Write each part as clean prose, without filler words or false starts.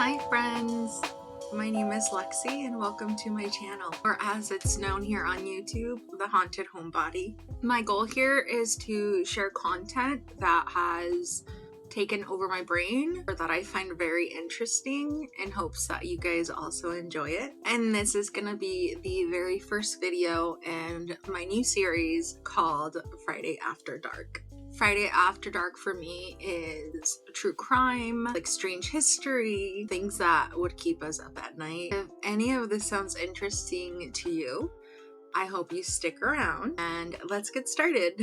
Hi friends, my name is Lexi and welcome to my channel, or as it's known here on YouTube, The Haunted Homebody. My goal here is to share content that has taken over my brain or that I find very interesting in hopes that you guys also enjoy it. And this is gonna be the very first video in my new series called Friday After Dark. Friday After Dark for me is true crime, like strange history, things that would keep us up at night. If any of this sounds interesting to you, I hope you stick around and let's get started.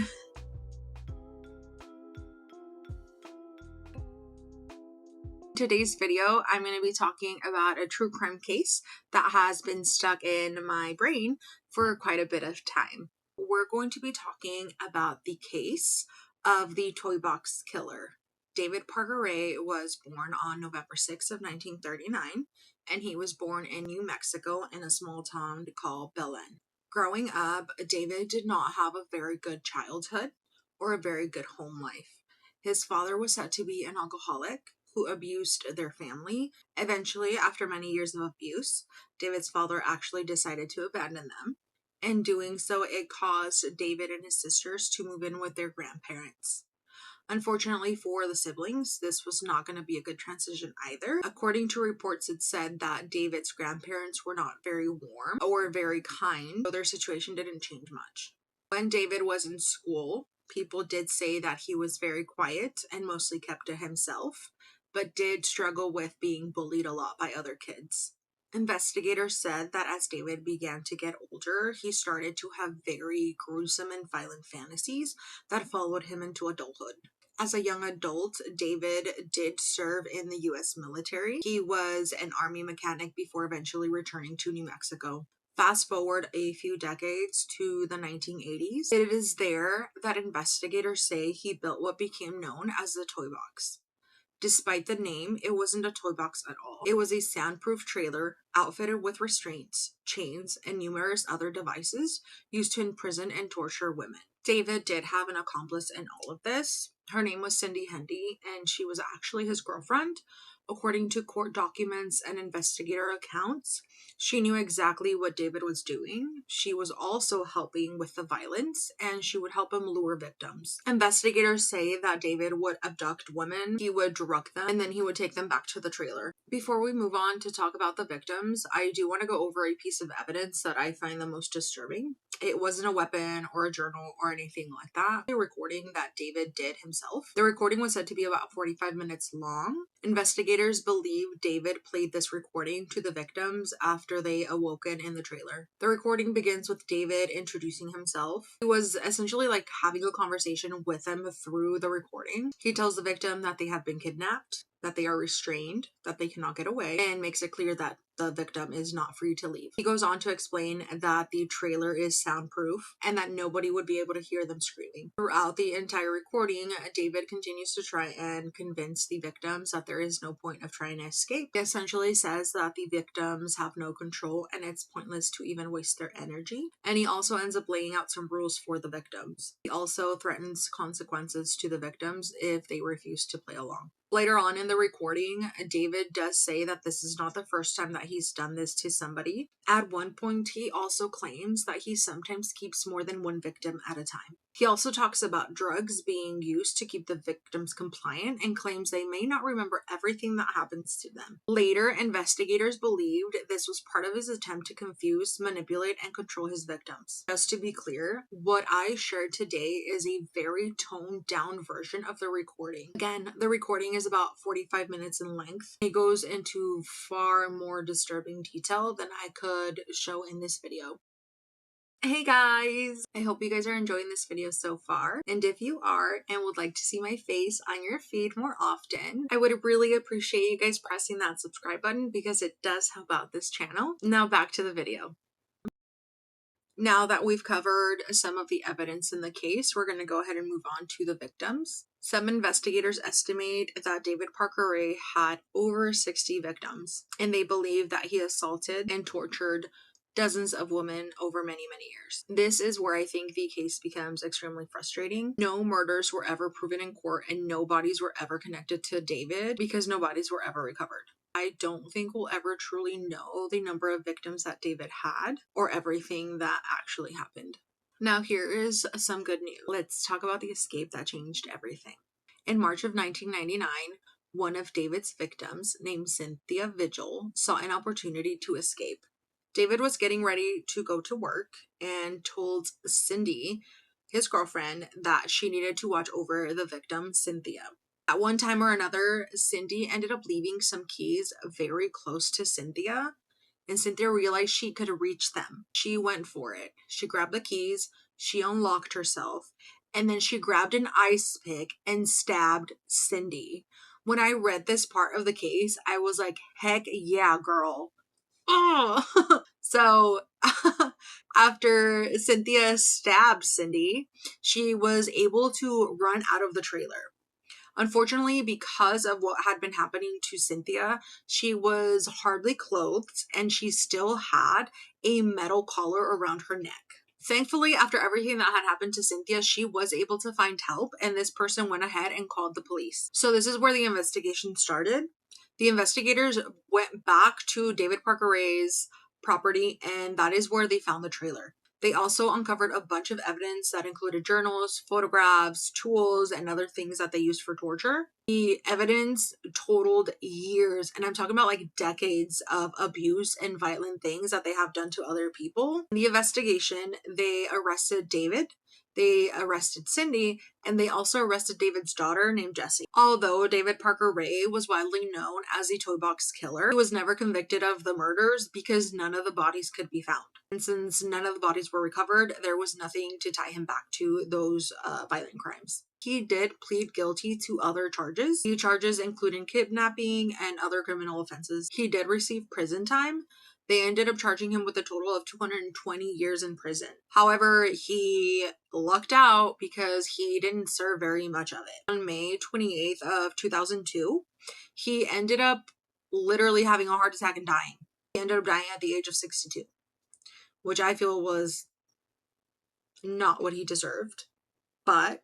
Today's video, I'm going to be talking about a true crime case that has been stuck in my brain for quite a bit of time. We're going to be talking about the case of the toy box killer. David Parker Ray was born on November 6th of 1939, and he was born in New Mexico in a small town called Belen. Growing up, David did not have a very good childhood or a very good home life. His father was said to be an alcoholic who abused their family. Eventually, after many years of abuse, David's father actually decided to abandon them. In doing so, it caused David and his sisters to move in with their grandparents. Unfortunately for the siblings, this was not going to be a good transition either. According to reports, it said that David's grandparents were not very warm or very kind, so their situation didn't change much. When David was in school, people did say that he was very quiet and mostly kept to himself, but did struggle with being bullied a lot by other kids. Investigators said that as David began to get older, he started to have very gruesome and violent fantasies that followed him into adulthood. As a young adult, David did serve in the U.S. military. He was an army mechanic before eventually returning to New Mexico. Fast forward a few decades to the 1980s, it is there that investigators say he built what became known as the toy box. Despite the name, it wasn't a toy box at all. It was a soundproof trailer outfitted with restraints, chains, and numerous other devices used to imprison and torture women. David did have an accomplice in all of this. Her name was Cindy Hendy, and she was actually his girlfriend. According to court documents and investigator accounts, she knew exactly what David was doing. She was also helping with the violence, and she would help him lure victims. Investigators say that David would abduct women, he would drug them, and then he would take them back to the trailer. Before we move on to talk about the victims, I do want to go over a piece of evidence that I find the most disturbing. It wasn't a weapon or a journal or anything like that. A recording that David did himself. The recording was said to be about 45 minutes long. Investigators believe David played this recording to the victims after they awoken in the trailer. The recording begins with David introducing himself. He was essentially like having a conversation with them through the recording. He tells the victim that they have been kidnapped, that they are restrained, that they cannot get away, and makes it clear that the victim is not free to leave. He goes on to explain that the trailer is soundproof and that nobody would be able to hear them screaming. Throughout the entire recording, David continues to try and convince the victims that there is no point of trying to escape. He essentially says that the victims have no control and it's pointless to even waste their energy. And he also ends up laying out some rules for the victims. He also threatens consequences to the victims if they refuse to play along. Later on in the recording, David does say that this is not the first time that he's done this to somebody. At one point, he also claims that he sometimes keeps more than one victim at a time. He also talks about drugs being used to keep the victims compliant and claims they may not remember everything that happens to them. Later, investigators believed this was part of his attempt to confuse, manipulate, and control his victims. Just to be clear, what I shared today is a very toned down version of the recording. Again, the recording is about 45 minutes in length. It goes into far more disturbing detail than I could show in this video. Hey guys! I hope you guys are enjoying this video so far, and if you are and would like to see my face on your feed more often, I would really appreciate you guys pressing that subscribe button because it does help out this channel. Now back to the video. Now that we've covered some of the evidence in the case, we're going to go ahead and move on to the victims. Some investigators estimate that David Parker Ray had over 60 victims, and they believe that he assaulted and tortured dozens of women over many years. This is where I think the case becomes extremely frustrating. No murders were ever proven in court and no bodies were ever connected to David because no bodies were ever recovered. I don't think we'll ever truly know the number of victims that David had or everything that actually happened. Now, here is some good news. Let's talk about the escape that changed everything. In March of 1999, one of David's victims, named Cynthia Vigil, saw an opportunity to escape. David was getting ready to go to work and told Cindy, his girlfriend, that she needed to watch over the victim, Cynthia. At one time or another, Cindy ended up leaving some keys very close to Cynthia, and Cynthia realized she could reach them. She went for it. She grabbed the keys, she unlocked herself, and then she grabbed an ice pick and stabbed Cindy. When I read this part of the case, I was like, heck yeah, girl. Oh! So after Cynthia stabbed Cindy, she was able to run out of the trailer. Unfortunately, because of what had been happening to Cynthia, she was hardly clothed and she still had a metal collar around her neck. Thankfully, after everything that had happened to Cynthia, she was able to find help, and this person went ahead and called the police. So this is where the investigation started. The investigators went back to David Parker Ray's property, and that is where they found the trailer. They also uncovered a bunch of evidence that included journals, photographs, tools, and other things that they used for torture. The evidence totaled years, and I'm talking about like decades of abuse and violent things that they have done to other people. In the investigation, they arrested David, they arrested Cindy, and they also arrested David's daughter named Jessie. Although David Parker Ray was widely known as the toy box killer, he was never convicted of the murders because none of the bodies could be found. And since none of the bodies were recovered, there was nothing to tie him back to those violent crimes. He did plead guilty to other charges. The charges including kidnapping and other criminal offenses. He did receive prison time. They ended up charging him with a total of 220 years in prison. However, he lucked out because he didn't serve very much of it. On May 28th of 2002, he ended up literally having a heart attack and dying. He ended up dying at the age of 62, which I feel was not what he deserved. But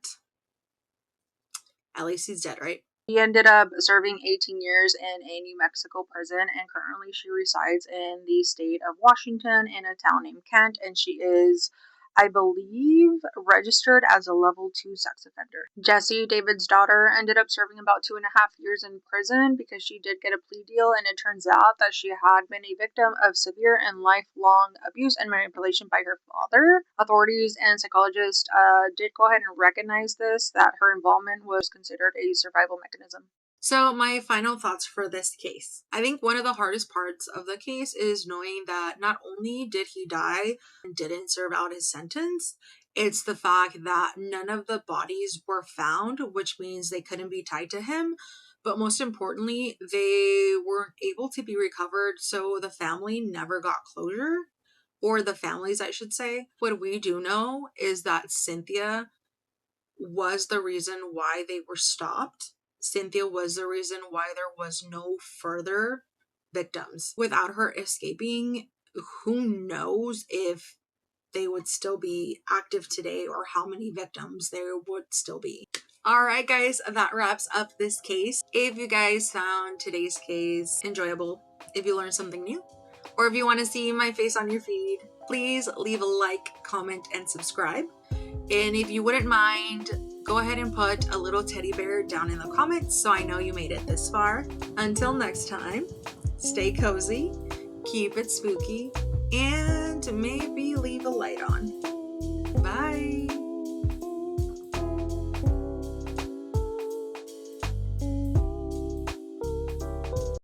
at least he's dead, right? He ended up serving 18 years in a New Mexico prison, and currently she resides in the state of Washington in a town named Kent, and she is, I believe, registered as a level 2 sex offender. Jessie, David's daughter, ended up serving about 2.5 years in prison because she did get a plea deal, and it turns out that she had been a victim of severe and lifelong abuse and manipulation by her father. Authorities and psychologists did go ahead and recognize this, that her involvement was considered a survival mechanism. So my final thoughts for this case. I think one of the hardest parts of the case is knowing that not only did he die and didn't serve out his sentence, it's the fact that none of the bodies were found, which means they couldn't be tied to him. But most importantly, they weren't able to be recovered, so the family never got closure, or the families, I should say. What we do know is that Cynthia was the reason why they were stopped. Cynthia was the reason why there was no further victims. Without her escaping, who knows if they would still be active today or how many victims there would still be. Alright guys, that wraps up this case. If you guys found today's case enjoyable, if you learned something new, or if you want to see my face on your feed, please leave a like, comment, and subscribe. And if you wouldn't mind, go ahead and put a little teddy bear down in the comments so I know you made it this far. Until next time, stay cozy, keep it spooky, and maybe leave a light on. Bye!